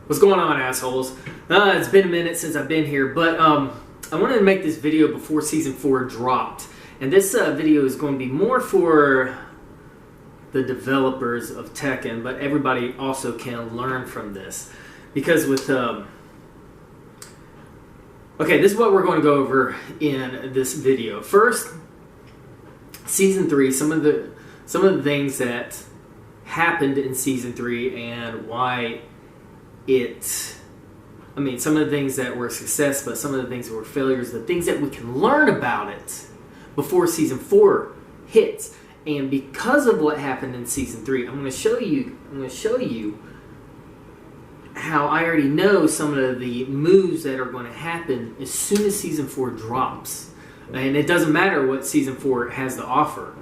What's going on, assholes? It's been a minute since I've been here, but I wanted to make this video before Season 4 dropped. And this video is going to be more for the developers of Tekken, but everybody also can learn from this. Because with... okay, this is what we're going to go over in this video. First, Season 3, some of the things that happened in Season 3 and why some of the things that were a success, but some of the things that were failures, the things that we can learn about it before Season 4 hits. And because of what happened in Season 3, I'm going to show you how I already know some of the moves that are going to happen as soon as Season 4 drops. And it doesn't matter what Season 4 has to offer.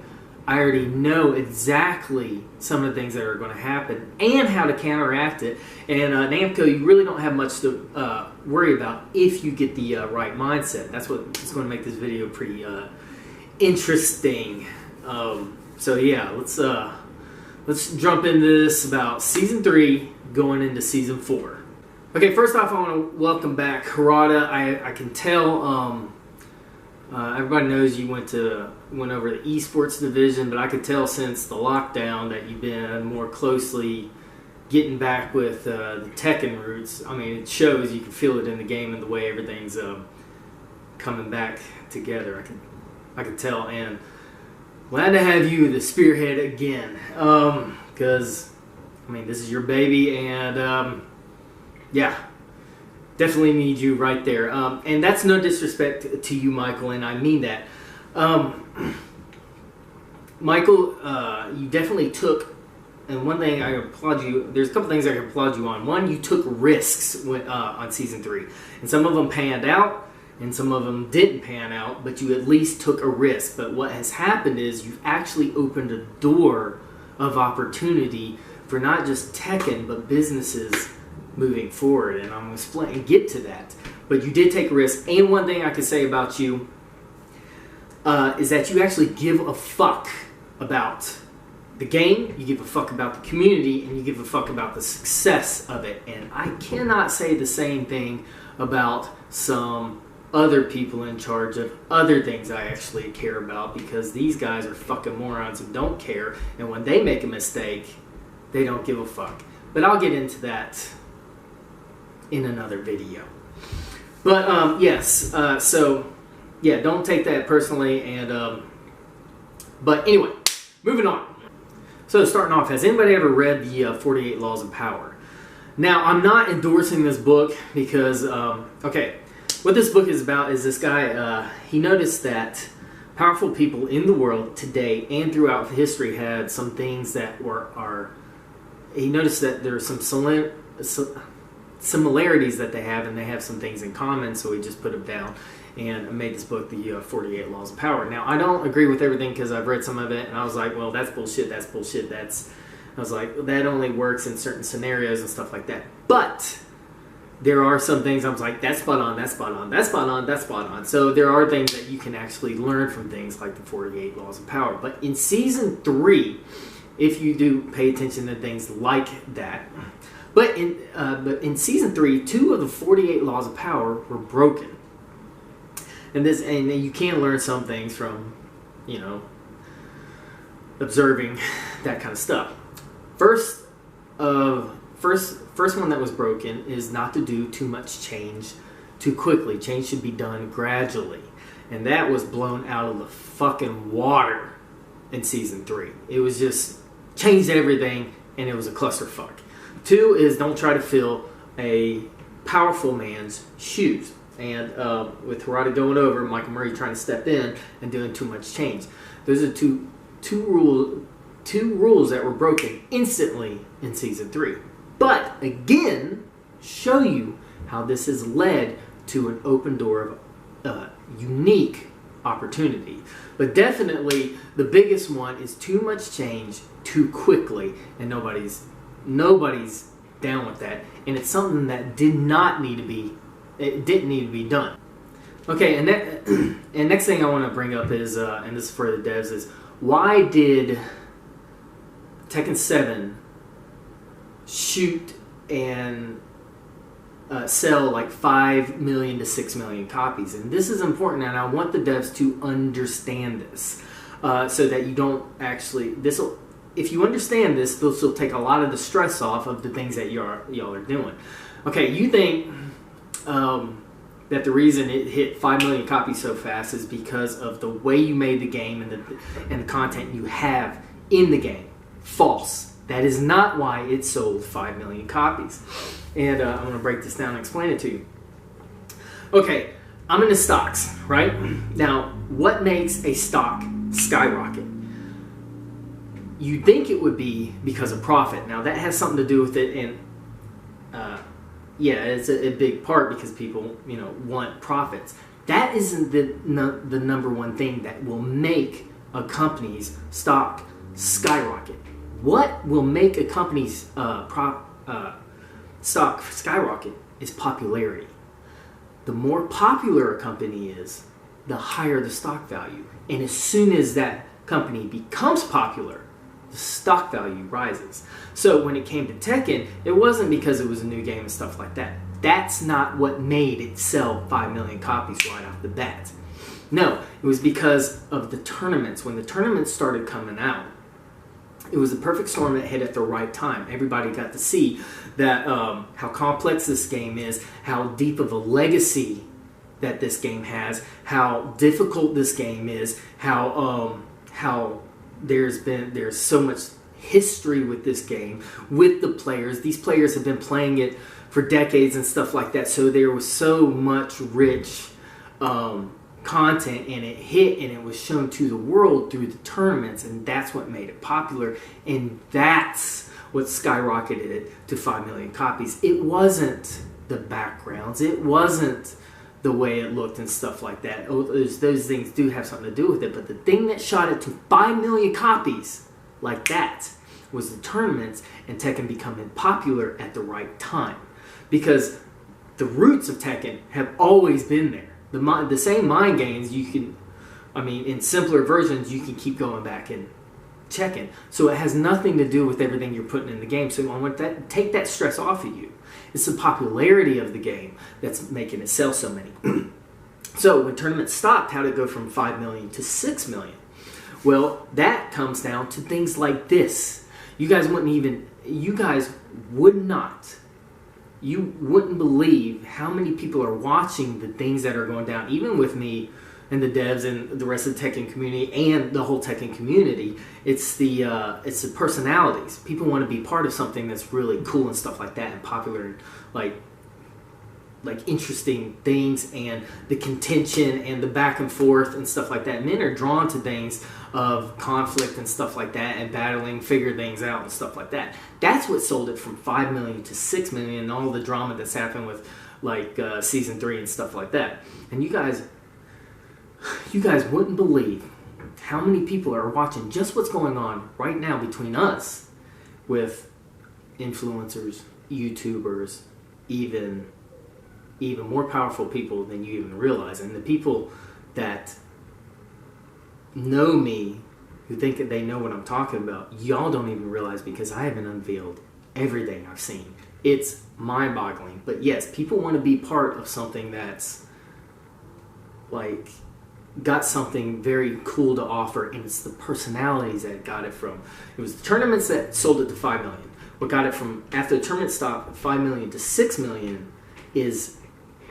I already know exactly some of the things that are going to happen and how to counteract it. And Namco, you really don't have much to worry about if you get the right mindset. That's what is going to make this video pretty interesting. So yeah, let's jump into this about Season 3 going into Season 4. Okay, first off, I want to welcome back Harada. I can tell everybody knows you went over the esports division, but I could tell since the lockdown that you've been more closely getting back with the Tekken roots. I mean, it shows. You can feel it in the game and the way everything's coming back together. I can tell, and glad to have you the spearhead again, because I mean, this is your baby, and yeah. Definitely need you right there. And that's no disrespect to you, Michael, and I mean that. Michael, you definitely took, and one thing I applaud you, there's a couple things I can applaud you on. One, you took risks on Season 3. And some of them panned out, and some of them didn't pan out, but you at least took a risk. But what has happened is you've actually opened a door of opportunity for not just Tekken, but businesses moving forward, and I'm going to get to that. But you did take a risk, and one thing I can say about you is that you actually give a fuck about the game, you give a fuck about the community, and you give a fuck about the success of it. And I cannot say the same thing about some other people in charge of other things I actually care about, because these guys are fucking morons and don't care, and when they make a mistake, they don't give a fuck. But I'll get into that in another video. But yes, so yeah, don't take that personally. And but anyway, moving on. So starting off, has anybody ever read the 48 Laws of Power? Now, I'm not endorsing this book because okay, what this book is about is this guy, he noticed that powerful people in the world today and throughout history had some things that he noticed that there are some similarities that they have, and they have some things in common, so he just put them down and made this book, the 48 Laws of Power. Now, I don't agree with everything because I've read some of it, and I was like, well, that's bullshit, I was like, that only works in certain scenarios and stuff like that. But there are some things I was like, that's spot on, that's spot on, that's spot on, that's spot on. So there are things that you can actually learn from things like the 48 Laws of Power. But in Season 3, if you do pay attention to things like that, but in Season 3, 2 of the 48 Laws of Power were broken. And you can learn some things from, you know, observing that kind of stuff. First one that was broken is not to do too much change too quickly. Change should be done gradually. And that was blown out of the fucking water in Season 3. It was just changed everything, and it was a clusterfuck. 2 is don't try to fill a powerful man's shoes. And with Harada going over, Michael Murray trying to step in and doing too much change. Those are two rules that were broken instantly in Season 3. But again, show you how this has led to an open door of unique opportunity. But definitely the biggest one is too much change too quickly, and nobody's down with that, and it's something that didn't need to be done. Okay, and next thing I want to bring up is, and this is for the devs, is why did Tekken 7 shoot and sell like 5 million to 6 million copies. And this is important, and I want the devs to understand this so that you don't actually, if you understand this will take a lot of the stress off of the things that y'all are doing. Okay, you think that the reason it hit 5 million copies so fast is because of the way you made the game and the content you have in the game. False. That is not why it sold 5 million copies. And I'm going to break this down and explain it to you. Okay, I'm into stocks, right? Now, what makes a stock skyrocket? You'd think it would be because of profit. Now, that has something to do with it, and yeah, it's a big part because people, want profits. That isn't the number one thing that will make a company's stock skyrocket. What will make a company's stock skyrocket is popularity. The more popular a company is, the higher the stock value. And as soon as that company becomes popular, the stock value rises. So when it came to Tekken, it wasn't because it was a new game and stuff like that. That's not what made it sell 5 million copies right off the bat. No, it was because of the tournaments. When the tournaments started coming out, it was the perfect storm that hit at the right time. Everybody got to see that how complex this game is, how deep of a legacy that this game has, how difficult this game is, how there's so much history with this game, with the players. These players have been playing it for decades and stuff like that. So there was so much rich content, and it hit, and it was shown to the world through the tournaments, and that's what made it popular, and that's what skyrocketed it to 5 million copies. It wasn't the backgrounds, it wasn't the way it looked and stuff like that. Those things do have something to do with it, but the thing that shot it to 5 million copies like that was the tournaments and Tekken becoming popular at the right time, because the roots of Tekken have always been there. The same mind games in simpler versions, you can keep going back and checking. So it has nothing to do with everything you're putting in the game. So I want that, take that stress off of you. It's the popularity of the game that's making it sell so many. So when tournaments stopped, how did it go from 5 million to 6 million? Well, that comes down to things like this. You wouldn't believe how many people are watching the things that are going down, even with me and the devs and the rest of the Tekken community and the whole Tekken community. It's the personalities. People want to be part of something that's really cool and stuff like that, and popular, like interesting things, and the contention and the back and forth and stuff like that. Men are drawn to things of conflict and stuff like that, and battling, figure things out and stuff like that. That's what sold it from 5 million to 6 million, and all the drama that's happened with season 3 and stuff like that. And you guys wouldn't believe how many people are watching just what's going on right now between us with influencers, YouTubers, even more powerful people than you even realize. And the people that know me, who think that they know what I'm talking about, y'all don't even realize, because I haven't unveiled everything I've seen. It's mind-boggling. But yes, people want to be part of something that's got something very cool to offer, and it's the personalities that got it from. It was the tournaments that sold it to 5 million. What got it from, after the tournament stopped, 5 million to 6 million is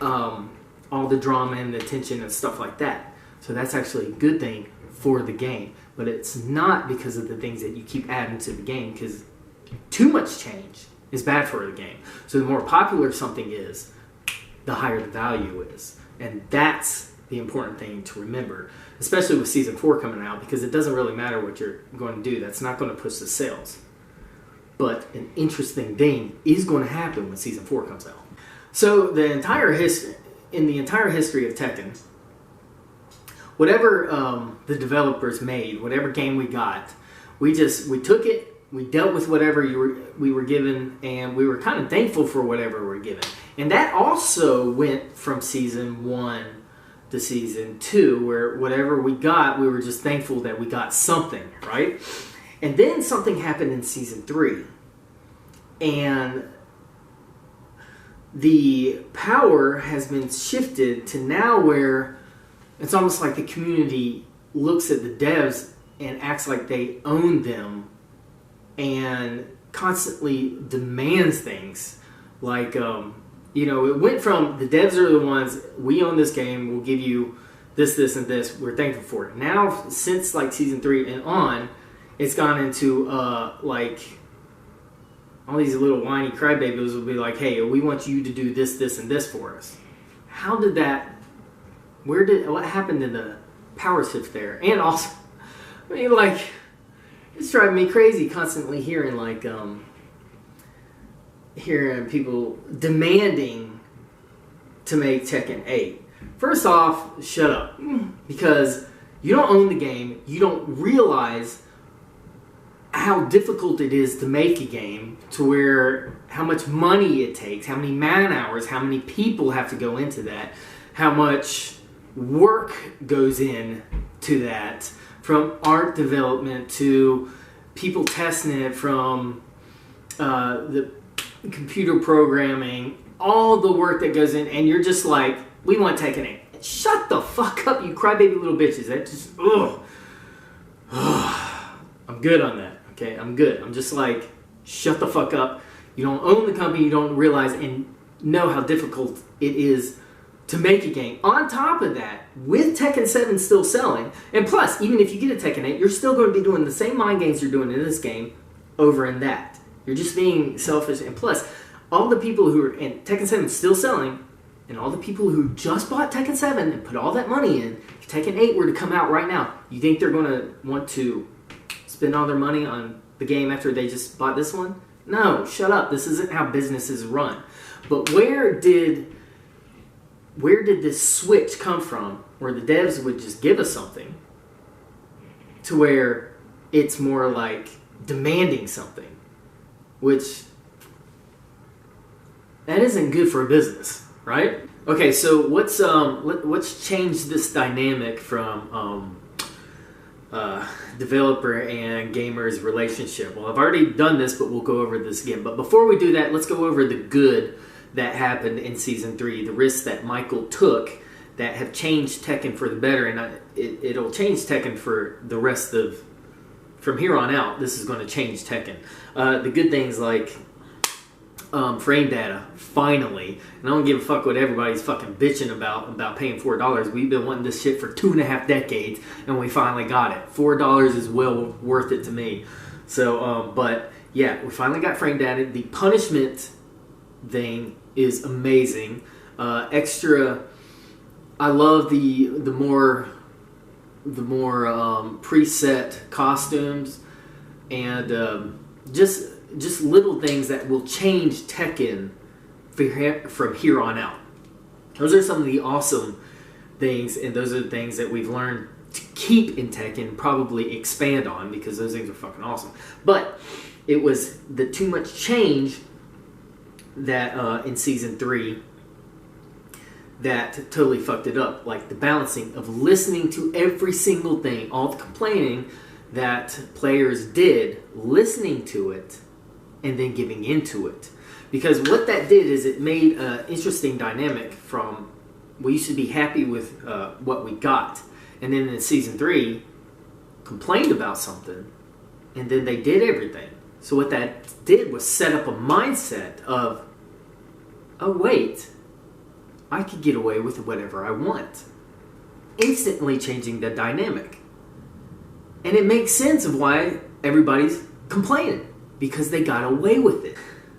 all the drama and the tension and stuff like that. So that's actually a good thing for the game, but it's not because of the things that you keep adding to the game, because too much change is bad for the game. So the more popular something is, the higher the value is, and that's the important thing to remember, especially with season 4 coming out, because it doesn't really matter what you're going to do. That's not going to push the sales. But an interesting thing is going to happen when season 4 comes out. So in the entire history of Tekken, whatever the developers made, whatever game we got, we took it, we dealt with whatever we were given, and we were kind of thankful for whatever we were given. And that also went from season 1 to season 2, where whatever we got, we were just thankful that we got something, right? And then something happened in season 3, and the power has been shifted to now where it's almost like the community looks at the devs and acts like they own them and constantly demands things. Like, it went from the devs are the ones, we own this game, we'll give you this, this, and this, we're thankful for it. Now, since like season 3 and on, it's gone into like all these little whiny crybabies will be like, hey, we want you to do this, this, and this for us. How did that, what happened in the power shift there? And also, I mean, like, it's driving me crazy constantly hearing, like, hearing people demanding to make Tekken 8. First off, shut up. Because you don't own the game, you don't realize how difficult it is to make a game, to where how much money it takes, how many man hours, how many people have to go into that, how much work goes in to that, from art development to people testing it, from the computer programming, all the work that goes in, and you're just like, we want Tekken 8. Shut the fuck up, you crybaby little bitches. That just, ugh. I'm good on that. Okay, I'm good. I'm just like, shut the fuck up. You don't own the company, you don't realize and know how difficult it is to make a game. On top of that, with Tekken 7 still selling, and plus, even if you get a Tekken 8, you're still going to be doing the same mind games you're doing in this game over in that. You're just being selfish. And plus, all the people who are in Tekken 7 still selling, and all the people who just bought Tekken 7 and put all that money in, if Tekken 8 were to come out right now, you think they're going to want to spend all their money on the game after they just bought this one? No, shut up. This isn't how businesses run. But where did this switch come from, where the devs would just give us something, to where it's more like demanding something, which that isn't good for a business, right? Okay, so what's changed this dynamic from developer and gamer's relationship? Well, I've already done this, but we'll go over this again. But before we do that, let's go over the good that happened in Season 3, the risks that Michael took that have changed Tekken for the better, and it'll change Tekken for the rest of, from here on out, this is going to change Tekken. The good things like frame data, finally. And I don't give a fuck what everybody's fucking bitching about paying $4. We've been wanting this shit for 2.5 decades, and we finally got it. $4 is well worth it to me. So, but yeah, we finally got frame data. The punishment thing is amazing. Extra, I love the more preset costumes, and just little things that will change Tekken from here on out. Those are some of the awesome things, and those are the things that we've learned to keep in Tekken, probably expand on, because those things are fucking awesome. But it was the too much change that in Season 3 that totally fucked it up. Like the balancing of listening to every single thing, all the complaining that players did, listening to it, and then giving into it. Because what that did is it made an interesting dynamic from, we used to be happy with what we got, and then in Season 3, complained about something, and then they did everything. So what that did was set up a mindset of, oh wait, I could get away with whatever I want. Instantly changing the dynamic. And it makes sense of why everybody's complaining, because they got away with it.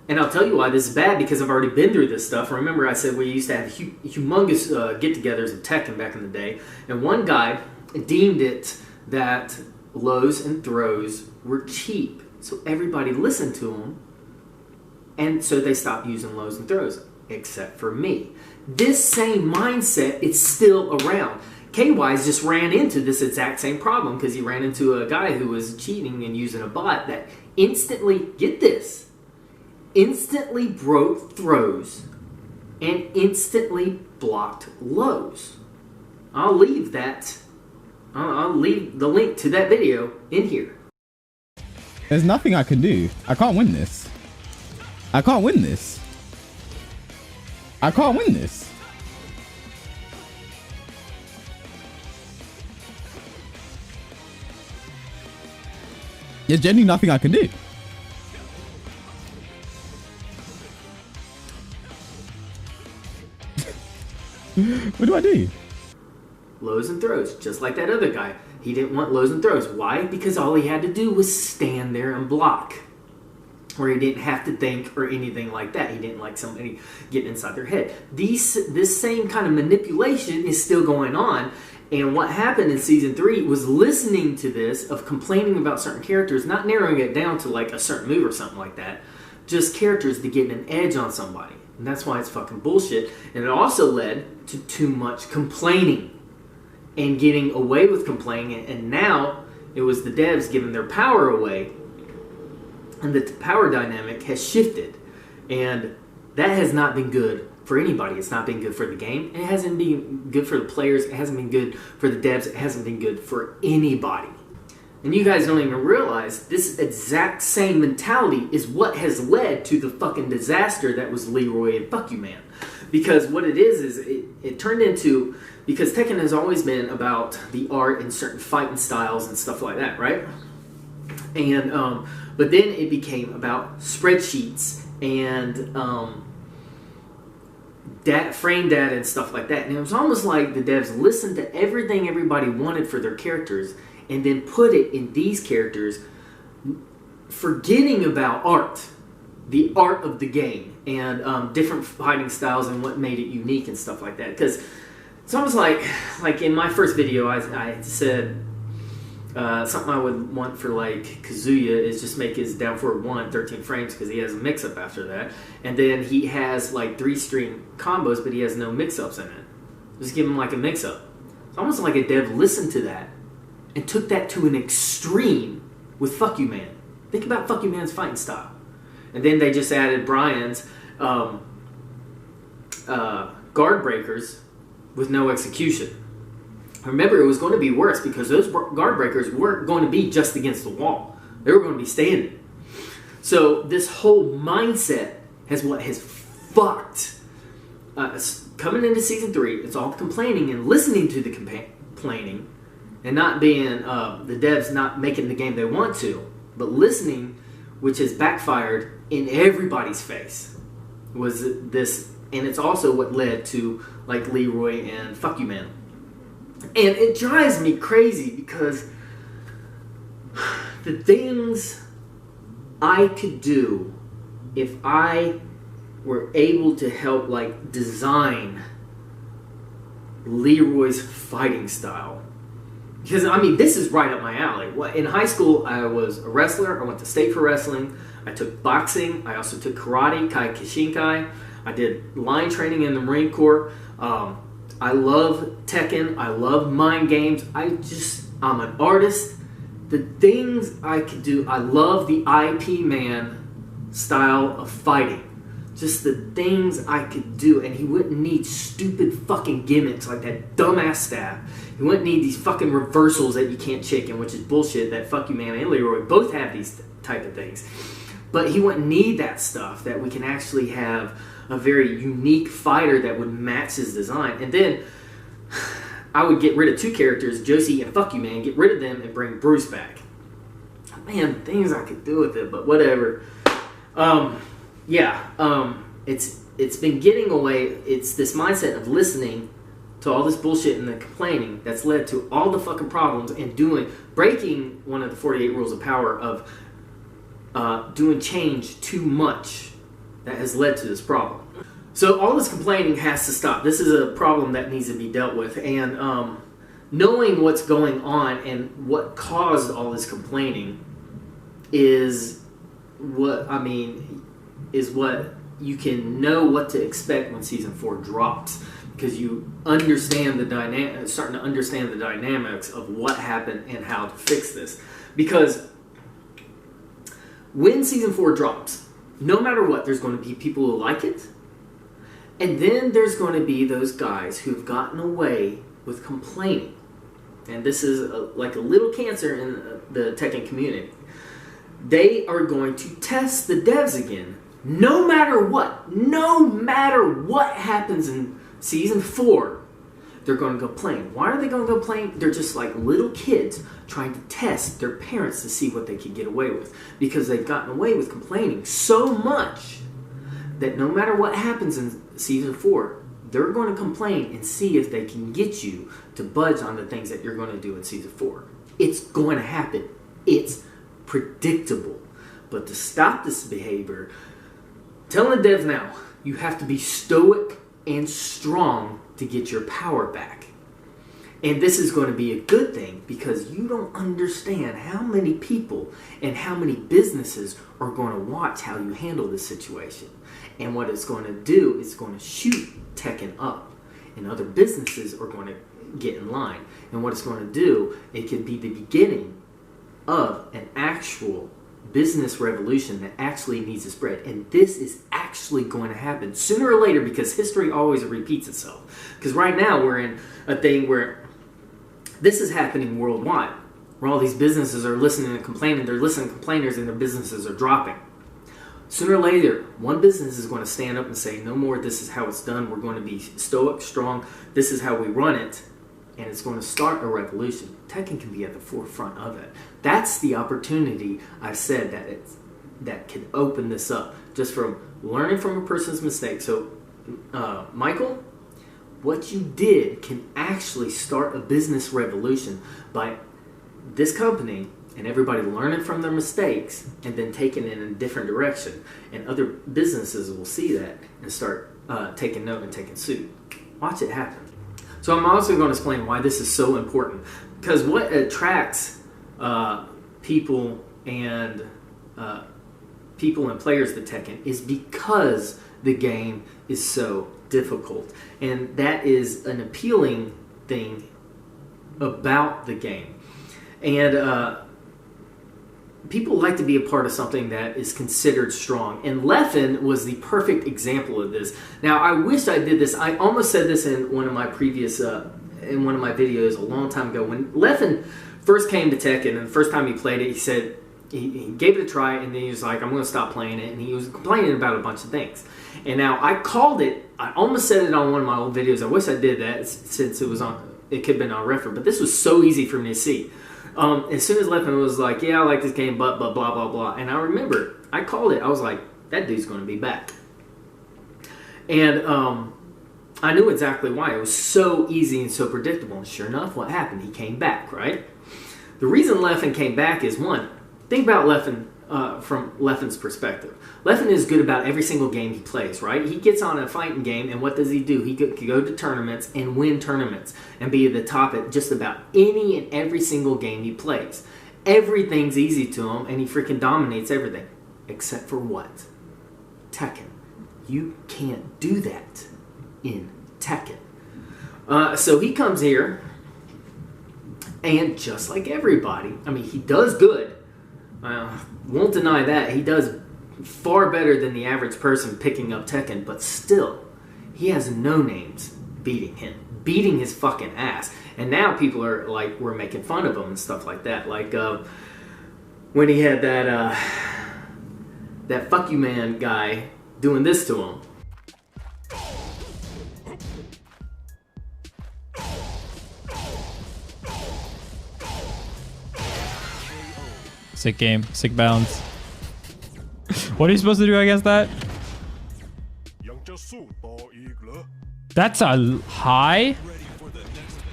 And I'll tell you why this is bad, because I've already been through this stuff. Remember I said we used to have humongous get-togethers of Tekken back in the day, and one guy deemed it that lows and throws were cheap. So everybody listened to him, and so they stopped using lows and throws, except for me. This same mindset is still around. K-Wise just ran into this exact same problem because he ran into a guy who was cheating and using a bot that instantly, get this, instantly broke throws and instantly blocked lows. I'll leave the link to that video in here. There's nothing I can do. I can't win this. I can't win this. I can't win this. There's genuinely nothing I can do. What do I do? Lows and throws, just like that other guy. He didn't want lows and throws. Why? Because all he had to do was stand there and block. Where he didn't have to think or anything like that. He didn't like somebody getting inside their head. This same kind of manipulation is still going on. And what happened in Season 3 was listening to this, of complaining about certain characters, not narrowing it down to like a certain move or something like that. Just characters to get an edge on somebody. And that's why it's fucking bullshit. And it also led to too much complaining. And getting away with complaining. And now it was the devs giving their power away. And the power dynamic has shifted. And that has not been good for anybody. It's not been good for the game. It hasn't been good for the players. It hasn't been good for the devs. It hasn't been good for anybody. And you guys don't even realize this exact same mentality is what has led to the fucking disaster that was Leroy and Fuck You Man. Because what it is it turned into, because Tekken has always been about the art and certain fighting styles and stuff like that, right? And but then it became about spreadsheets and frame data and stuff like that. And it was almost like the devs listened to everything everybody wanted for their characters and then put it in these characters, forgetting about art, the art of the game, and different fighting styles and what made it unique and stuff like that. Because it's almost like in my first video, I said something I would want for like Kazuya is just make his down forward 1 13 frames, because he has a mix-up after that. And then he has like 3-string combos, but he has no mix-ups in it. Just give him like a mix-up. It's almost like a dev listened to that and took that to an extreme with Fuck You Man. Think about Fuck You Man's fighting style. And then they just added Brian's guard breakers with no execution. Remember, it was going to be worse because those guard breakers weren't going to be just against the wall. They were going to be standing. So this whole mindset has fucked. Coming into Season 3, it's all complaining and listening to the complaining, and not being the devs not making the game they want to, but listening, which has backfired in everybody's face. Was this, and it's also what led to like Leroy and Fuck You Man. And it drives me crazy because the things I could do if I were able to help like design Leroy's fighting style. Because, I mean, this is right up my alley. In high school, I was a wrestler. I went to state for wrestling. I took boxing. I also took karate, Kai Kishinkai. I did line training in the Marine Corps. I love Tekken. I love mind games. I'm an artist. The things I could do, I love the IP man style of fighting. Just the things I could do. And he wouldn't need stupid fucking gimmicks like that dumbass staff. He wouldn't need these fucking reversals that you can't chicken, which is bullshit that Fuck You Man and Leroy both have these type of things. But he wouldn't need that stuff, that we can actually have a very unique fighter that would match his design. And then I would get rid of 2 characters, Josie and Fuck You Man, get rid of them and bring Bruce back. Man, things I could do with it, but whatever. It's been getting away. It's this mindset of listening to all this bullshit and the complaining that's led to all the fucking problems and breaking one of the 48 rules of power of doing change too much that has led to this problem. So all this complaining has to stop. This is a problem that needs to be dealt with, and knowing what's going on and what caused all this complaining is what you can know what to expect when Season 4 drops, because you understand starting to understand the dynamics of what happened and how to fix this. Because when Season 4 drops, no matter what, there's going to be people who like it, and then there's going to be those guys who've gotten away with complaining. And this is like a little cancer in the Tekken community. They are going to test the devs again no matter what happens in Season 4, they're going to complain. Why are they going to complain? They're just like little kids trying to test their parents to see what they can get away with. Because they've gotten away with complaining so much that no matter what happens in Season 4, they're going to complain and see if they can get you to budge on the things that you're going to do in Season 4. It's going to happen. It's predictable. But to stop this behavior, telling the devs now, you have to be stoic and strong to get your power back. And this is going to be a good thing because you don't understand how many people and how many businesses are going to watch how you handle this situation. And what it's going to do is going to shoot Tekken up. And other businesses are going to get in line. And what it's going to do, it could be the beginning of an actual business revolution that actually needs to spread. And this is actually going to happen sooner or later because history always repeats itself. Because right now we're in a thing where this is happening worldwide, where all these businesses are listening and complaining. They're listening to complainers and their businesses are dropping. Sooner or later, one business is going to stand up and say, no more, this is how it's done. We're going to be stoic, strong. This is how we run it. And it's going to start a revolution. Tekken can be at the forefront of it. That's the opportunity I've said that can open this up. Just from learning from a person's mistake. So, Michael, what you did can actually start a business revolution by this company and everybody learning from their mistakes and then taking it in a different direction. And other businesses will see that and start taking note and taking suit. Watch it happen. So I'm also going to explain why this is so important. Because what attracts people and players to Tekken is because the game is so difficult. And that is an appealing thing about the game. And people like to be a part of something that is considered strong. And Leffen was the perfect example of this. Now, I wish I did this. I almost said this in one of my previous, in one of my videos a long time ago. When Leffen first came to Tekken, and the first time he played it, he said, he gave it a try, and then he was like, I'm going to stop playing it. And he was complaining about a bunch of things. And now, I called it, I almost said it on one of my old videos. I wish I did that since it was on, it could have been on reference. But this was so easy for me to see. As soon as Leffen was like, yeah, I like this game, but blah, blah, blah. And I remember, I called it. I was like, that dude's going to be back. And I knew exactly why. It was so easy and so predictable. And sure enough, what happened? He came back, right? The reason Leffen came back is, one, think about Leffen from Leffen's perspective. Leffen is good about every single game he plays, right? He gets on a fighting game, and what does he do? He can go to tournaments and win tournaments and be at the top at just about any and every single game he plays. Everything's easy to him, and he freaking dominates everything. Except for what? Tekken. You can't do that in Tekken. So he comes here, and just like everybody, I mean, he does good. Won't deny that. He does far better than the average person picking up Tekken, but still, he has no names beating him. Beating his fucking ass. And now people are like, we're making fun of him and stuff like that. Like, when he had that fuck you man guy doing this to him. Sick game, sick bounce. What are you supposed to do against that? That's a high?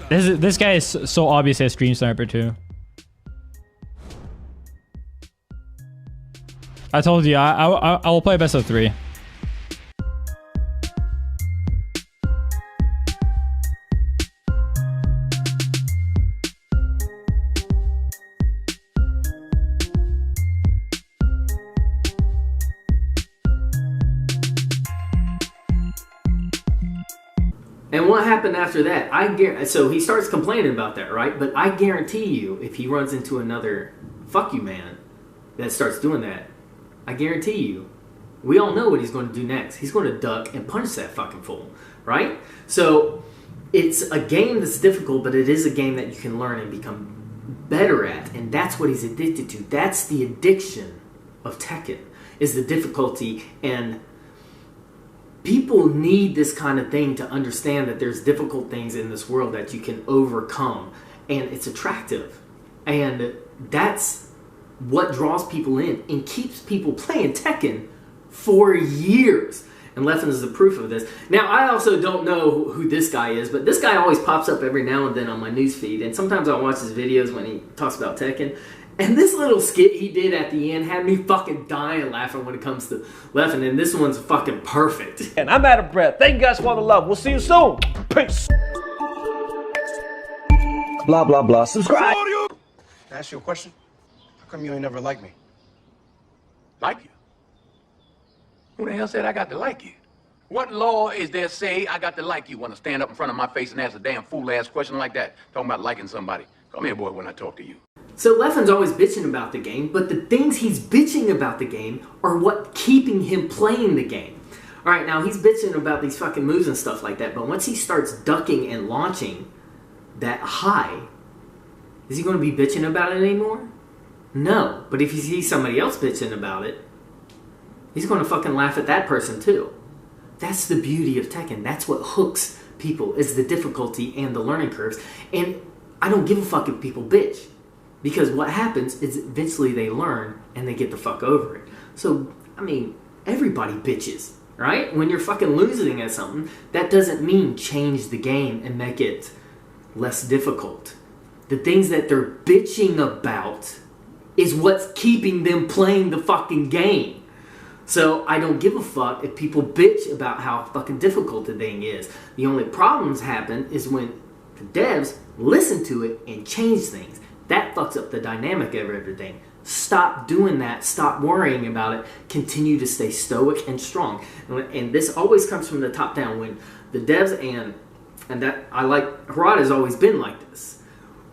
This guy is so obviously a stream sniper too. I told you, I will play best of 3. And what happened after that? So he starts complaining about that, right? But I guarantee you, if he runs into another fuck you man that starts doing that, I guarantee you, we all know what he's going to do next. He's going to duck and punch that fucking fool, right? So it's a game that's difficult, but it is a game that you can learn and become better at. And that's what he's addicted to. That's the addiction of Tekken. is the difficulty. And people need this kind of thing to understand that there's difficult things in this world that you can overcome. And it's attractive. And that's what draws people in and keeps people playing Tekken for years. And Leffen is the proof of this. Now, I also don't know who this guy is, but this guy always pops up every now and then on my newsfeed. And sometimes I'll watch his videos when he talks about Tekken. And this little skit he did at the end had me fucking dying laughing when it comes to Leffen. And this one's fucking perfect. And I'm out of breath. Thank you guys for the love. We'll see you soon. Peace. Blah, blah, blah. Subscribe. Can I ask you a question? How come you ain't never liked me? Like you? Who the hell said I got to like you? What law is there say I got to like you? Want to stand up in front of my face and ask a damn fool-ass question like that? Talking about liking somebody. Come here, boy, when I talk to you. So Leffen's always bitching about the game, but the things he's bitching about the game are what keeping him playing the game. Alright, now he's bitching about these fucking moves and stuff like that, but once he starts ducking and launching that high, is he going to be bitching about it anymore? No, but if he sees somebody else bitching about it, he's going to fucking laugh at that person too. That's the beauty of Tekken. That's what hooks people, is the difficulty and the learning curves. And I don't give a fuck if people bitch. Because what happens is eventually they learn and they get the fuck over it. So, I mean, everybody bitches, right? When you're fucking losing at something, that doesn't mean change the game and make it less difficult. The things that they're bitching about is what's keeping them playing the fucking game. So I don't give a fuck if people bitch about how fucking difficult the thing is. The only problems happen is when the devs listen to it and change things. That fucks up the dynamic of everything. Stop doing that. Stop worrying about it. Continue to stay stoic and strong. And this always comes from the top down. When the devs and that I like, Harada has always been like this.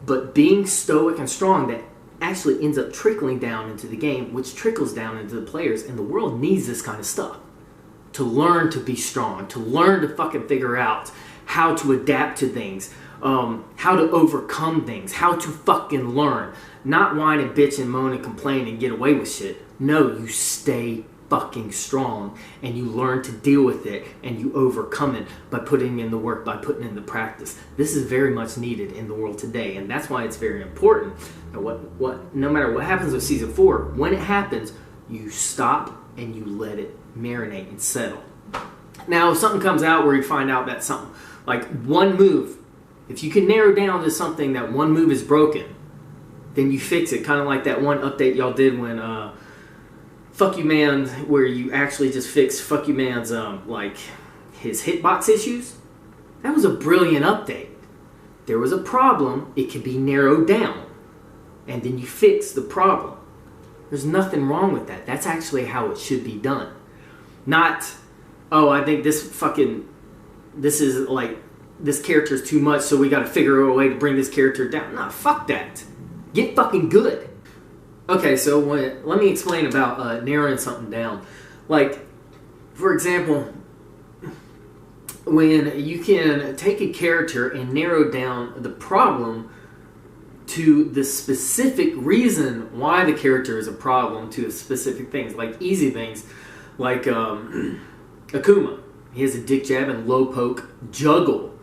But being stoic and strong, that actually ends up trickling down into the game, which trickles down into the players. And the world needs this kind of stuff. To learn to be strong. To learn to fucking figure out how to adapt to things. How to overcome things. How to fucking learn. Not whine and bitch and moan and complain and get away with shit. No, you stay fucking strong and you learn to deal with it and you overcome it by putting in the work, by putting in the practice. This is very much needed in the world today, and that's why it's very important. And no matter what happens with Season 4, when it happens, you stop and you let it marinate and settle. Now, if something comes out where you find out that something, like one move, if you can narrow down to something that one move is broken, then you fix it. Kind of like that one update y'all did when Fuck You Man, where you actually just fixed Fuck You Man's like his hitbox issues. That was a brilliant update. There was a problem, it could be narrowed down, and then you fix the problem. There's nothing wrong with that. That's actually how it should be done. Not, oh, I think this is like, this character is too much, so we got to figure out a way to bring this character down. Nah, fuck that. Get fucking good. Okay, so let me explain about narrowing something down. Like, for example, when you can take a character and narrow down the problem to the specific reason why the character is a problem to specific things, like easy things, like Akuma. He has a dick jab and low poke juggle.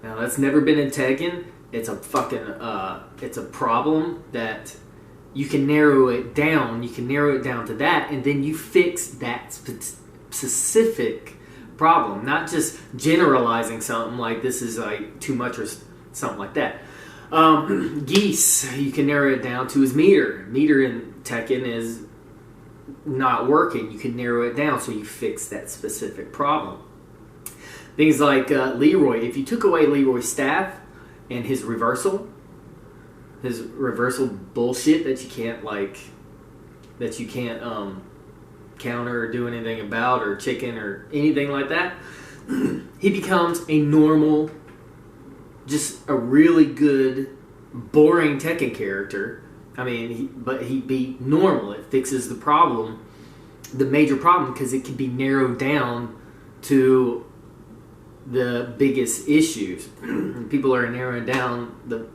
Now that's never been in Tekken. It's a fucking it's a problem that you can narrow it down. You can narrow it down to that, and then you fix that specific problem. Not just generalizing something like this is like too much or something like that. Geese, you can narrow it down to his meter. Meter in Tekken is not working. You can narrow it down so you fix that specific problem. Things like Leroy. If you took away Leroy's staff and his reversal bullshit that you can't counter or do anything about, or chicken or anything like that, he becomes a normal, just a really good, boring Tekken character. I mean, but he'd be normal. It fixes the problem, the major problem, because it can be narrowed down to the biggest issues. People are narrowing down the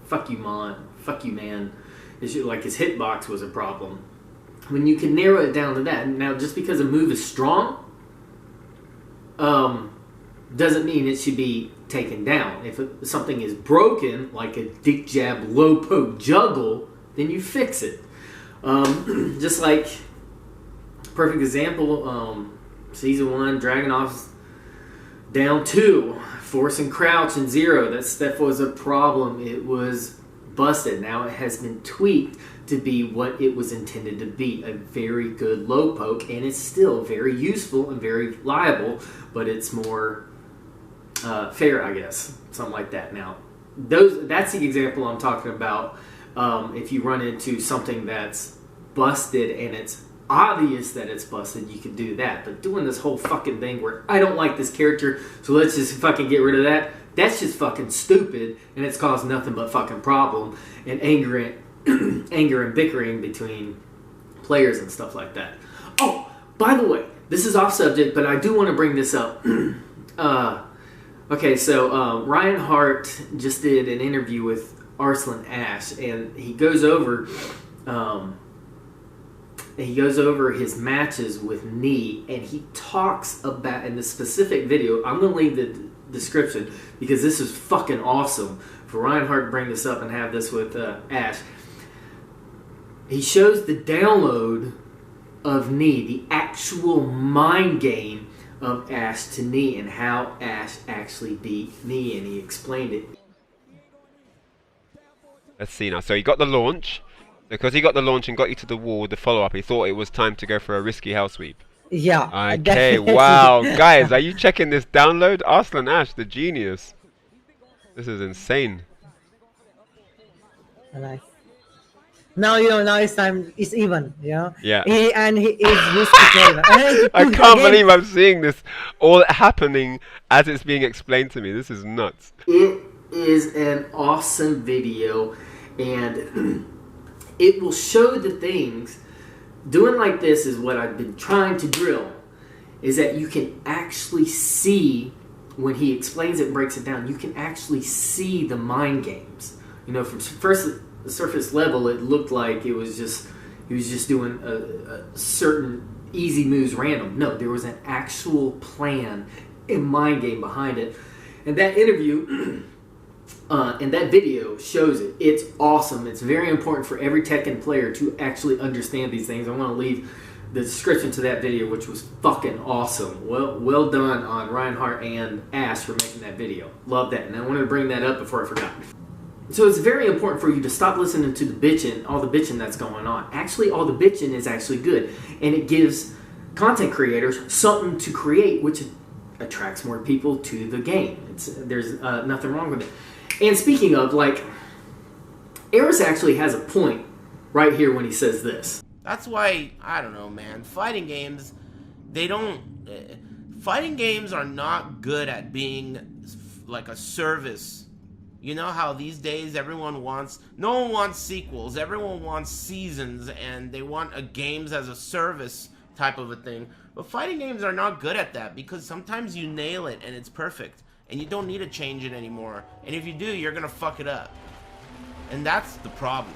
fuck you man issue, like his hitbox was a problem. when you can narrow it down to that. Now, just because a move is strong, doesn't mean it should be taken down. If something is broken, like a dick jab, low poke juggle, then you fix it. Just like, perfect example, Season 1, Dragunov's down 2, forcing crouch and 0. That was a problem. It was busted. Now it has been tweaked to be what it was intended to be, a very good low poke, and it's still very useful and very liable, but it's more fair, I guess, something like that. Now, that's the example I'm talking about. If you run into something that's busted and it's obvious that it's busted, you can do that. But doing this whole fucking thing where I don't like this character, so let's just fucking get rid of that, that's just fucking stupid, and it's caused nothing but fucking problem and anger and bickering between players and stuff like that. Oh, by the way, this is off subject, but I do want to bring this up. Okay, so Ryan Hart just did an interview with Arslan Ash, and he goes over his matches with Knee, and he talks about, in the specific video, I'm going to leave the description because this is fucking awesome for Ryan Hart to bring this up and have this with Ash. He shows the download of Knee, the actual mind game of Ash to Knee, and how Ash actually beat Knee, and he explained it. Let's see now. So he got the launch. Because he got the launch and got you to the wall with the follow-up, he thought it was time to go for a risky hell sweep. Yeah. Okay, Definitely. wow. Guys, are you checking this download? Arslan Ash, the genius. This is insane. Nice. Now, now it's time, it's even, Yeah. He is used to play even. I can't believe I'm seeing this all happening as it's being explained to me. This is nuts. It is an awesome video, and it will show the things. Doing like this is what I've been trying to drill, is that you can actually see, when he explains it and breaks it down, you can actually see the mind games. You know, from first the surface level, it looked like he was just doing a certain easy moves random. No, there was an actual plan and mind game behind it. And that interview and that video shows it. It's awesome. It's very important for every Tekken player to actually understand these things. I want to leave the description to that video, which was fucking awesome. Well done on Ryan Hart and Ash for making that video. Love that. And I wanted to bring that up before I forgot. So it's very important for you to stop listening to the bitching, all the bitching that's going on. Actually, all the bitching is actually good. And it gives content creators something to create, which attracts more people to the game. There's nothing wrong with it. And speaking of, like, Aris actually has a point right here when he says this. That's why, I don't know, man, fighting games, fighting games are not good at being like a service. You know how these days no one wants sequels, everyone wants seasons, and they want games as a service type of a thing. But fighting games are not good at that, because sometimes you nail it and it's perfect, and you don't need to change it anymore. And if you do, you're gonna fuck it up. And that's the problem.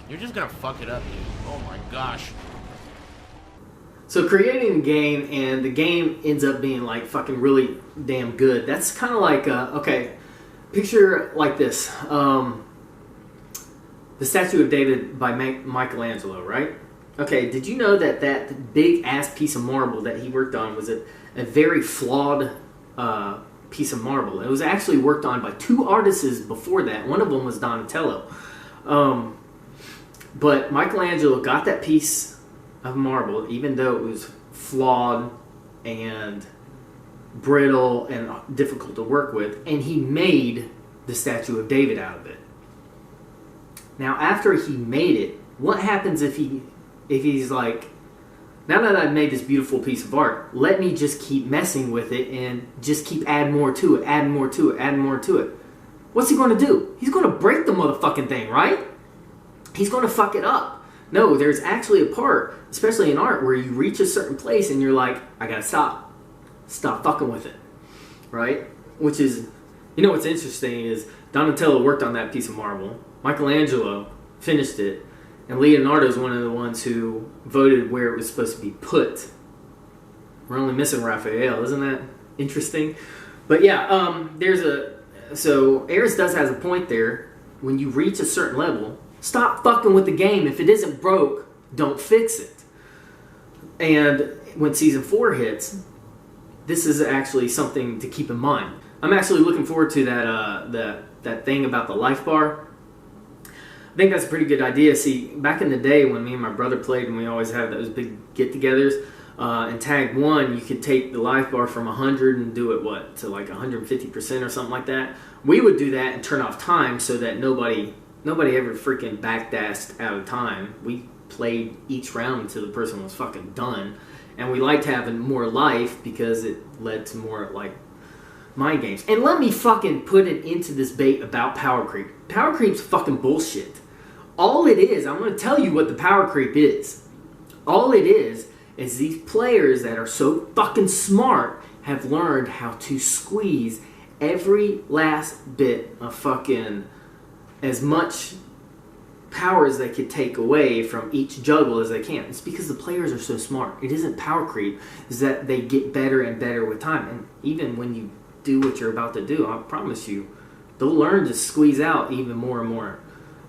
You're just gonna fuck it up, dude. Oh my gosh. So creating a game and the game ends up being like fucking really damn good. That's kind of like, okay, picture like this. The Statue of David by Michelangelo, right? Okay, did you know that that big ass piece of marble that he worked on was a very flawed piece of marble? It was actually worked on by two artists before that. One of them was Donatello. But Michelangelo got that piece of marble, even though it was flawed and brittle and difficult to work with, and he made the Statue of David out of it. Now, after he made it, what happens if he's like, now that I've made this beautiful piece of art, let me just keep messing with it and just keep adding more to it, adding more to it, adding more to it? What's he going to do? He's going to break the motherfucking thing, right? He's going to fuck it up. No, there's actually a part, especially in art, where you reach a certain place and you're like, I gotta stop. Stop fucking with it. Right? Which is, you know what's interesting is Donatello worked on that piece of marble. Michelangelo finished it. And Leonardo's one of the ones who voted where it was supposed to be put. We're only missing Raphael. Isn't that interesting? But yeah, so Aris does has a point there. When you reach a certain level, stop fucking with the game. If it isn't broke, don't fix it. And when Season 4 hits, this is actually something to keep in mind. I'm actually looking forward to that thing about the life bar. I think that's a pretty good idea. See, back in the day when me and my brother played and we always had those big get-togethers, in Tag 1, you could take the life bar from 100 and do it, to like 150% or something like that. We would do that and turn off time so that nobody ever freaking backdashed out of time. We played each round until the person was fucking done. And we liked having more life because it led to more, like, mind games. And let me fucking put it into this bait about power creep. Power creep's fucking bullshit. All it is, I'm going to tell you what the power creep is. All it is these players that are so fucking smart have learned how to squeeze every last bit of fucking as much power as they could take away from each juggle as they can. It's because the players are so smart. It isn't power creep. It's that they get better and better with time. And even when you do what you're about to do, I promise you, they'll learn to squeeze out even more and more.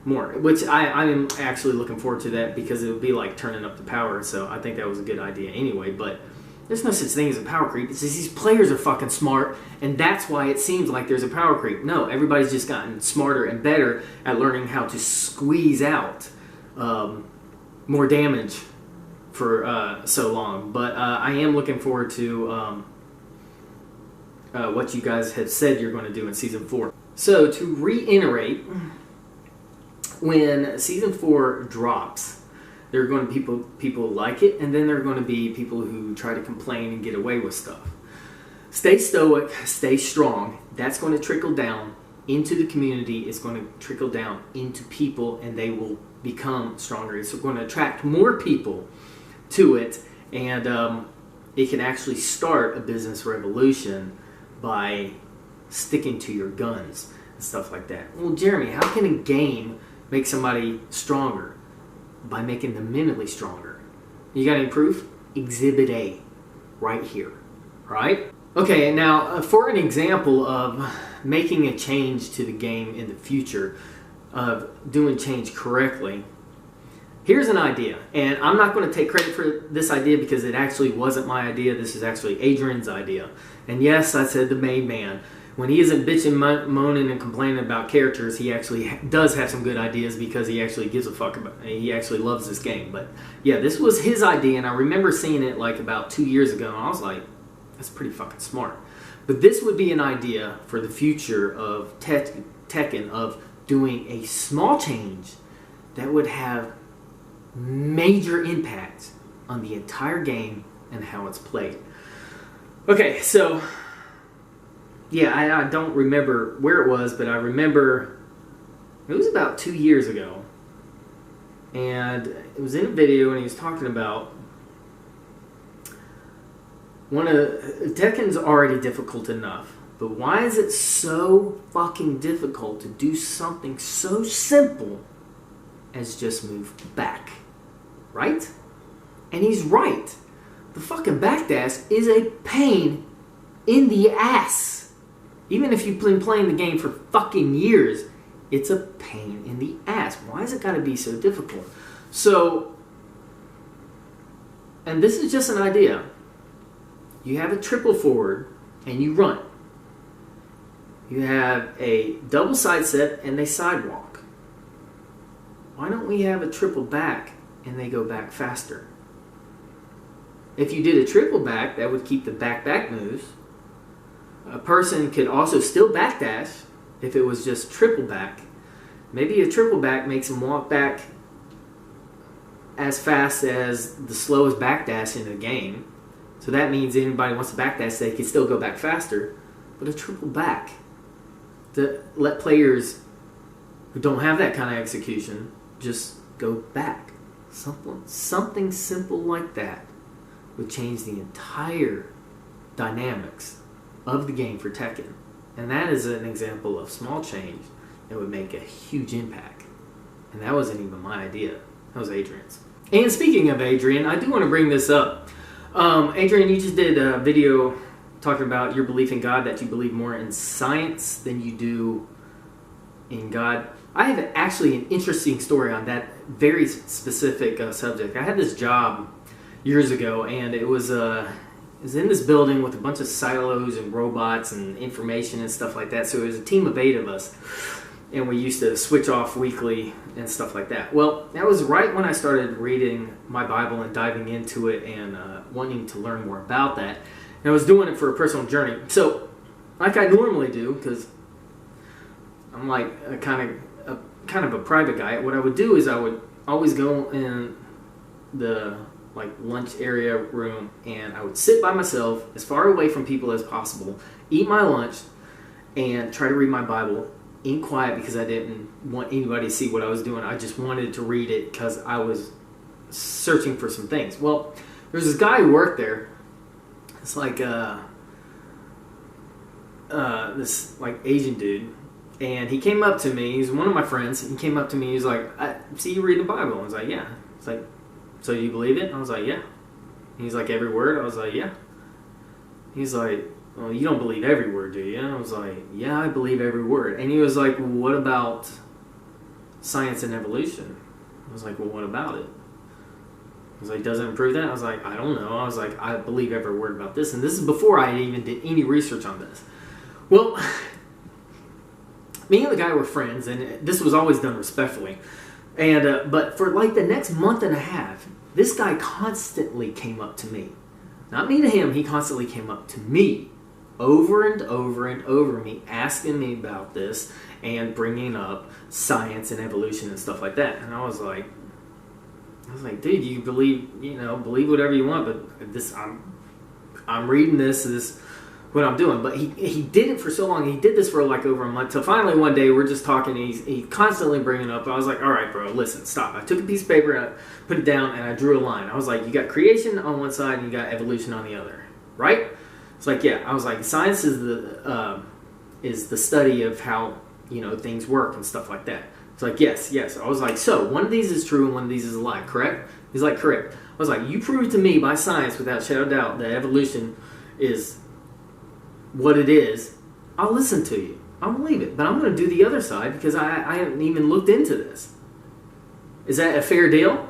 Which I'm actually looking forward to that because it would be like turning up the power. So I think that was a good idea anyway. But there's no such thing as a power creep. It's just these players are fucking smart, and that's why it seems like there's a power creep. No, everybody's just gotten smarter and better at learning how to squeeze out more damage for so long. But I am looking forward to what you guys have said you're going to do in Season 4. So to reiterate, when Season 4 drops, there are going to be people like it, and then there are going to be people who try to complain and get away with stuff. Stay stoic, stay strong. That's going to trickle down into the community. It's going to trickle down into people, and they will become stronger. It's going to attract more people to it, and it can actually start a business revolution by sticking to your guns and stuff like that. Well, Jeremy, how can a game make somebody stronger? By making them mentally stronger. You got any proof? Exhibit A, right here, right? Okay, and now for an example of making a change to the game in the future, of doing change correctly, here's an idea. And I'm not going to take credit for this idea because it actually wasn't my idea. This is actually Adrian's idea. And yes, I said the main man. When he isn't bitching, moaning, and complaining about characters, he actually does have some good ideas because he actually gives a fuck about it. He actually loves this game. But yeah, this was his idea, and I remember seeing it like about 2 years ago, and I was like, that's pretty fucking smart. But this would be an idea for the future of Tekken, of doing a small change that would have major impact on the entire game and how it's played. Okay, so yeah, I don't remember where it was, but I remember it was about 2 years ago. And it was in a video, and he was talking about Tekken's already difficult enough. But why is it so fucking difficult to do something so simple as just move back? Right? And he's right. The fucking backdash is a pain in the ass. Even if you've been playing the game for fucking years, it's a pain in the ass. Why has it got to be so difficult? So, and this is just an idea. You have a triple forward and you run. You have a double side step and they sidewalk. Why don't we have a triple back and they go back faster? If you did a triple back, that would keep the back moves. A person could also still backdash if it was just triple back. Maybe a triple back makes them walk back as fast as the slowest backdash in the game. So that means anybody wants to backdash, they can still go back faster. But a triple back, to let players who don't have that kind of execution just go back. Something simple like that would change the entire dynamics of the game for Tekken. And that is an example of small change that would make a huge impact. And that wasn't even my idea. That was Adrian's. And speaking of Adrian, I do want to bring this up. Adrian, you just did a video talking about your belief in God, that you believe more in science than you do in God. I have actually an interesting story on that very specific subject. I had this job years ago, and it was in this building with a bunch of silos and robots and information and stuff like that. So it was a team of 8 of us, and we used to switch off weekly and stuff like that. Well, that was right when I started reading my Bible and diving into it and wanting to learn more about that. And I was doing it for a personal journey. So, like I normally do, because I'm like a kind of a private guy, what I would do is I would always go in the lunch area room, and I would sit by myself as far away from people as possible, eat my lunch, and try to read my Bible in quiet, because I didn't want anybody to see what I was doing. I just wanted to read it because I was searching for some things. Well, there's this guy who worked there. It's like this Asian dude, and he came up to me. He's one of my friends. He came up to me. He's like, "I see you read the Bible." I was like, "Yeah." It's like, "So you believe it?" I was like, "Yeah." He's like, "Every word?" I was like, "Yeah." He's like, "Well, you don't believe every word, do you?" And I was like, "Yeah, I believe every word." And he was like, "Well, what about science and evolution?" I was like, "Well, what about it?" I was like, "Doesn't it prove that?" I was like, "I don't know." I was like, "I believe every word about this." And this is before I even did any research on this. Well, me and the guy were friends, and this was always done respectfully. And but for like the next month and a half, this guy constantly came up to me. Not me to him, he constantly came up to me over and over and over me, asking me about this and bringing up science and evolution and stuff like that. And I was like, "Dude, you believe whatever you want, but this, I'm reading this is what I'm doing." But he did it for so long. He did this for like over a month. So finally one day we're just talking. He constantly bringing up. I was like, "All right, bro, listen, stop." I took a piece of paper, and I put it down, and I drew a line. I was like, "You got creation on one side, and you got evolution on the other, right?" It's like, "Yeah." I was like, "Science is the study of how things work and stuff like that." It's like, yes. I was like, "So one of these is true and one of these is a lie, correct?" He's like, "Correct." I was like, "You prove to me by science without shadow of doubt that evolution is what it is. I'll listen to you. I'll believe it. But I'm going to do the other side because I haven't even looked into this. Is that a fair deal?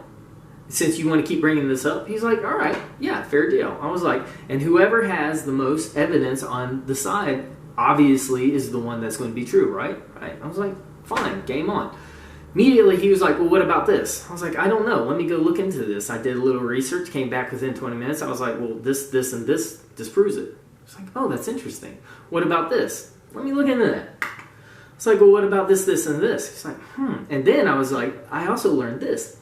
Since you want to keep bringing this up?" He's like, "All right, yeah, fair deal." I was like, "And whoever has the most evidence on the side obviously is the one that's going to be true, right?" Right? I was like, "Fine, game on." Immediately he was like, "Well, what about this?" I was like, "I don't know. Let me go look into this." I did a little research, came back within 20 minutes. I was like, "Well, this, and this disproves it." It's like, "Oh, that's interesting. What about this? Let me look into that." It's like, "Well, what about this, and this?" He's like, And then I was like, "I also learned this."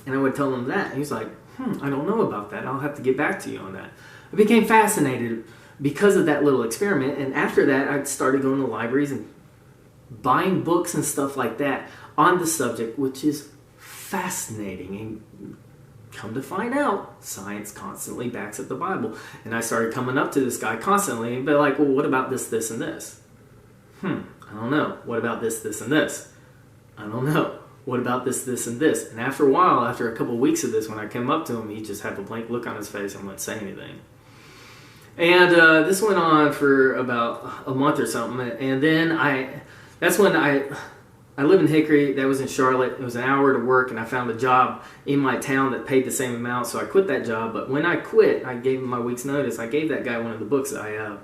And I would tell him that. And he's like, "I don't know about that. I'll have to get back to you on that." I became fascinated because of that little experiment. And after that, I started going to libraries and buying books and stuff like that on the subject, which is fascinating. And come to find out, science constantly backs up the Bible. And I started coming up to this guy constantly and be like, "Well, what about this, and this?" I don't know. "What about this, and this?" I don't know. "What about this, and this?" And after a while, after a couple of weeks of this, when I came up to him, he just had a blank look on his face and wouldn't say anything. And this went on for about a month or something. And then that's when I live in Hickory. That was in Charlotte. It was an hour to work, and I found a job in my town that paid the same amount, so I quit that job. But when I quit, I gave him my week's notice. I gave that guy one of the books that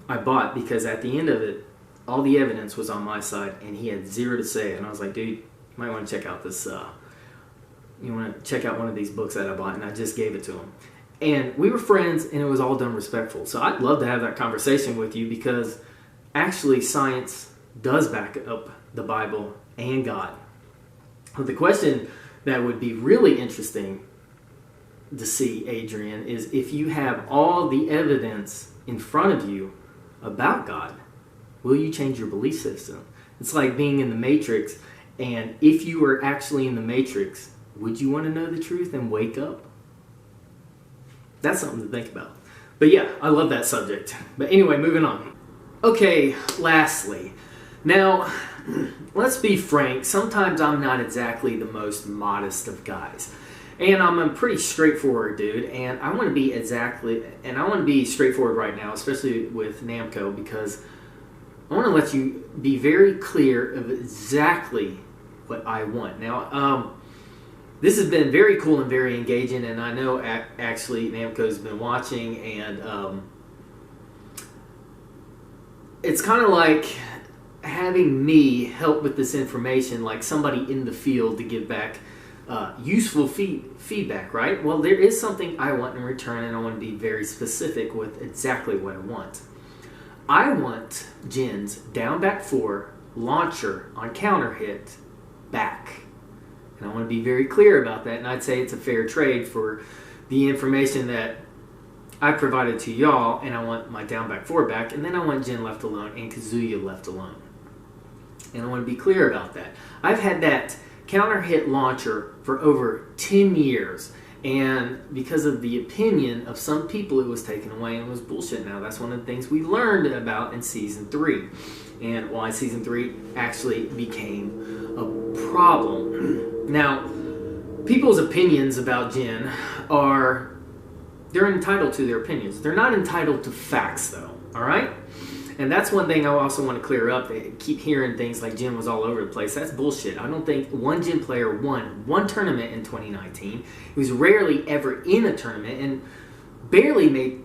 I bought, because at the end of it, all the evidence was on my side, and he had zero to say. And I was like, "Dude, you might want to check out this. You want to check out one of these books that I bought." And I just gave it to him. And we were friends, and it was all done respectful. So I'd love to have that conversation with you, because actually science does back up the Bible and God. But the question that would be really interesting to see, Adrian, is if you have all the evidence in front of you about God, will you change your belief system? It's like being in the Matrix, and if you were actually in the Matrix, would you want to know the truth and wake up? That's something to think about. But yeah, I love that subject. But anyway, moving on. Okay, lastly. Now, let's be frank, sometimes I'm not exactly the most modest of guys. And I'm a pretty straightforward dude, and I want to be straightforward right now, especially with Namco, because I want to let you be very clear of exactly what I want. Now, this has been very cool and very engaging, and I know actually Namco's been watching, and it's kind of like having me help with this information, like somebody in the field to give back useful feedback, right? Well, there is something I want in return, and I want to be very specific with exactly what I want. I want Jin's down back 4 launcher on counter hit back. And I want to be very clear about that, and I'd say it's a fair trade for the information that I provided to y'all, and I want my down back 4 back, and then I want Jin left alone and Kazuya left alone. And I want to be clear about that. I've had that counter hit launcher for over 10 years, and because of the opinion of some people, it was taken away and was bullshit. Now, that's one of the things we learned about in Season 3, and why Season 3 actually became a problem. Now, people's opinions about Jin they're entitled to their opinions. They're not entitled to facts, though, alright? And that's one thing I also want to clear up. I keep hearing things like Jin was all over the place. That's bullshit. I don't think one Jin player won one tournament in 2019. He was rarely ever in a tournament and barely made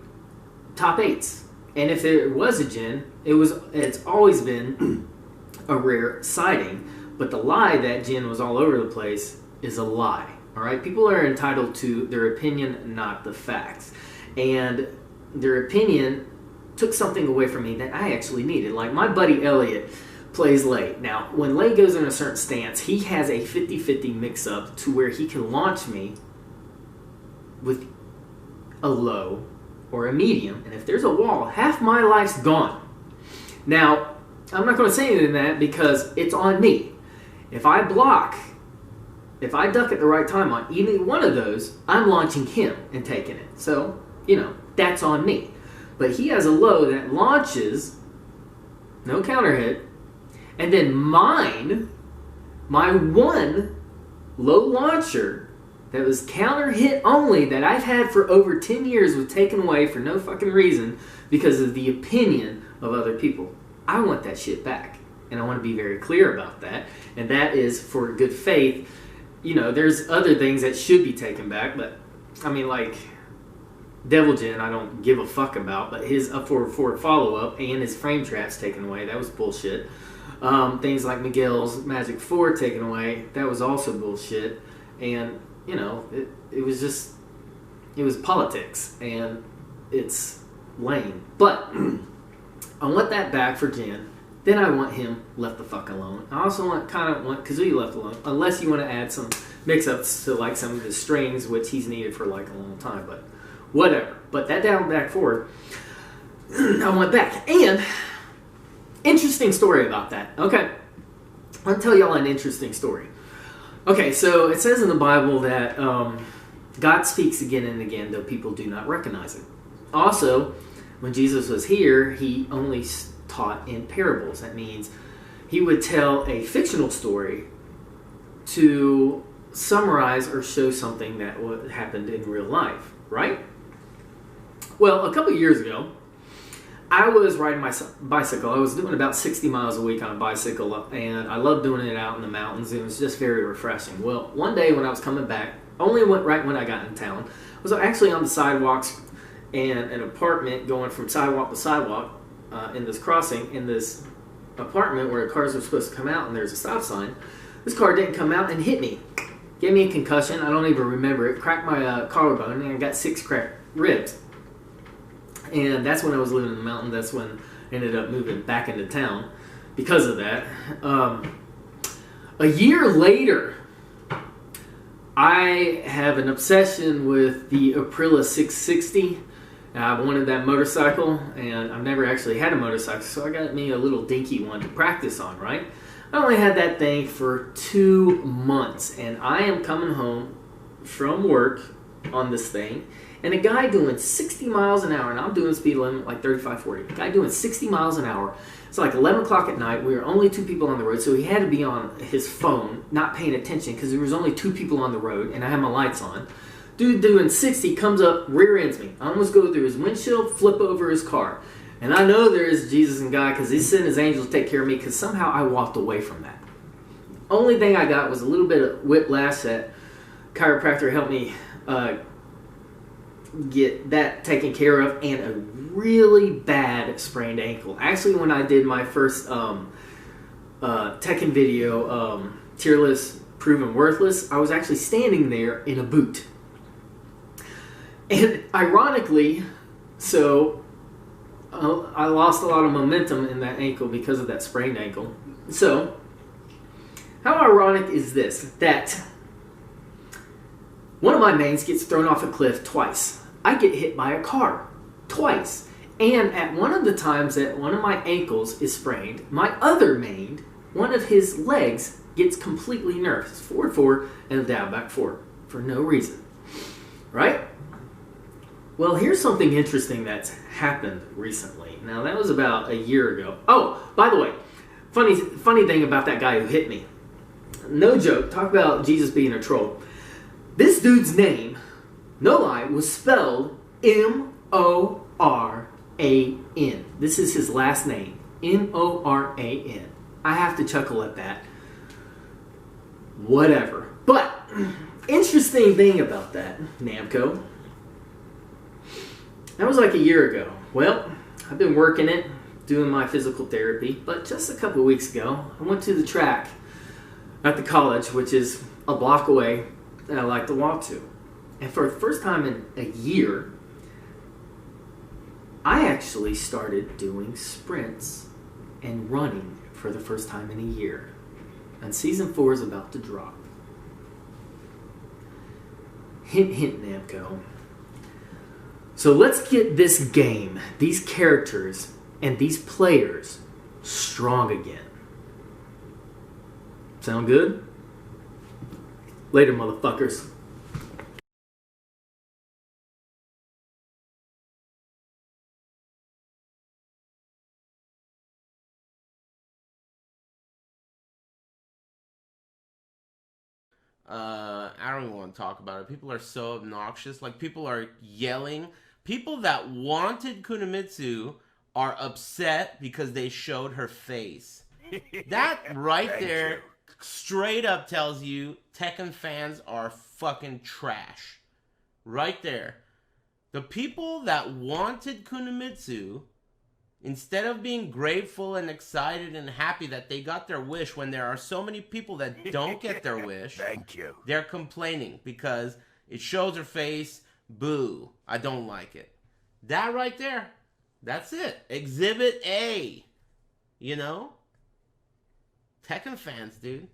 top 8s. And if there was a Jin, it's always been a rare sighting. But the lie that Jin was all over the place is a lie. All right? People are entitled to their opinion, not the facts. And their opinion took something away from me that I actually needed. Like, my buddy Elliot plays Lei. Now, when Lei goes in a certain stance, he has a 50-50 mix-up to where he can launch me with a low or a medium. And if there's a wall, half my life's gone. Now, I'm not going to say anything to that because it's on me. If I block, if I duck at the right time on either one of those, I'm launching him and taking it. So, that's on me. But he has a low that launches, no counter hit, and then my one low launcher that was counter hit only that I've had for over 10 years was taken away for no fucking reason because of the opinion of other people. I want that shit back. And I want to be very clear about that. And that is for good faith. There's other things that should be taken back, but I mean, like Devil Jin, I don't give a fuck about, but his up forward follow-up and his frame traps taken away, that was bullshit. Things like Miguel's Magic 4 taken away, that was also bullshit. And, it was politics, and it's lame. But I want that back for Jin. Then I want him left the fuck alone. I also want Kazuya left alone, unless you want to add some mix-ups to like some of his strings, which he's needed for like a long time, but whatever. But that down back forward, I want back. And interesting story about that. Okay, I'll tell y'all an interesting story. Okay, so it says in the Bible that God speaks again and again, though people do not recognize it. Also, when Jesus was here, he only taught in parables. That means he would tell a fictional story to summarize or show something that happened in real life, right? Well, a couple years ago, I was riding my bicycle. I was doing about 60 miles a week on a bicycle, and I loved doing it out in the mountains. It was just very refreshing. Well, one day when I was coming back, only right when I got in town, I was actually on the sidewalks and an apartment going from sidewalk to sidewalk in this crossing, in this apartment where cars were supposed to come out and there's a stop sign. This car didn't come out and hit me. Gave me a concussion. I don't even remember it. Cracked my collarbone, and I got 6 cracked ribs. And that's when I was living in the mountain. That's when I ended up moving back into town because of that. A year later, I have an obsession with the Aprilia 660. I wanted that motorcycle, and I've never actually had a motorcycle, so I got me a little dinky one to practice on, right? I only had that thing for 2 months, and I am coming home from work on this thing, And a guy doing 60 miles an hour, and I'm doing speed limit like 35, 40. A guy doing 60 miles an hour. It's like 11 o'clock at night. We were only 2 people on the road, so he had to be on his phone, not paying attention because there was only 2 people on the road, and I had my lights on. Dude doing 60 comes up, rear ends me. I almost go through his windshield, flip over his car. And I know there is Jesus and God because He's sent His angels to take care of me because somehow I walked away from that. Only thing I got was a little bit of whiplash that chiropractor helped me get that taken care of, and a really bad sprained ankle. Actually, when I did my first Tekken video, Tearless, Proven Worthless, I was actually standing there in a boot. And ironically, I lost a lot of momentum in that ankle because of that sprained ankle. So, how ironic is this? That one of my mains gets thrown off a cliff twice. I get hit by a car twice. And at one of the times that one of my ankles is sprained, my other main, one of his legs gets completely nerfed. It's forward 4 and down back 4 for no reason. Right? Well, here's something interesting that's happened recently. Now, that was about a year ago. Oh, by the way, funny thing about that guy who hit me. No joke. Talk about Jesus being a troll. This dude's name, no lie, was spelled M-O-R-A-N. This is his last name. M-O-R-A-N. I have to chuckle at that. Whatever. But, interesting thing about that, Namco. That was like a year ago. Well, I've been working it, doing my physical therapy, but just a couple of weeks ago, I went to the track at the college, which is a block away, that I like to walk to. And for the first time in a year, I actually started doing sprints and running for the first time in a year. And season 4 is about to drop. Hint, hint, Namco. So let's get this game, these characters, and these players strong again. Sound good? Later, motherfuckers. I don't even want to talk about it. People are so obnoxious. Like, people are yelling. People that wanted Kunimitsu are upset because they showed her face. That right there straight up tells you Tekken fans are fucking trash. Right there. The people that wanted Kunimitsu, instead of being grateful and excited and happy that they got their wish, when there are so many people that don't get their wish, Thank you. they're complaining because it shows her face. Boo. I don't like it. That right there. That's it. Exhibit A. You know? Tekken fans, dude.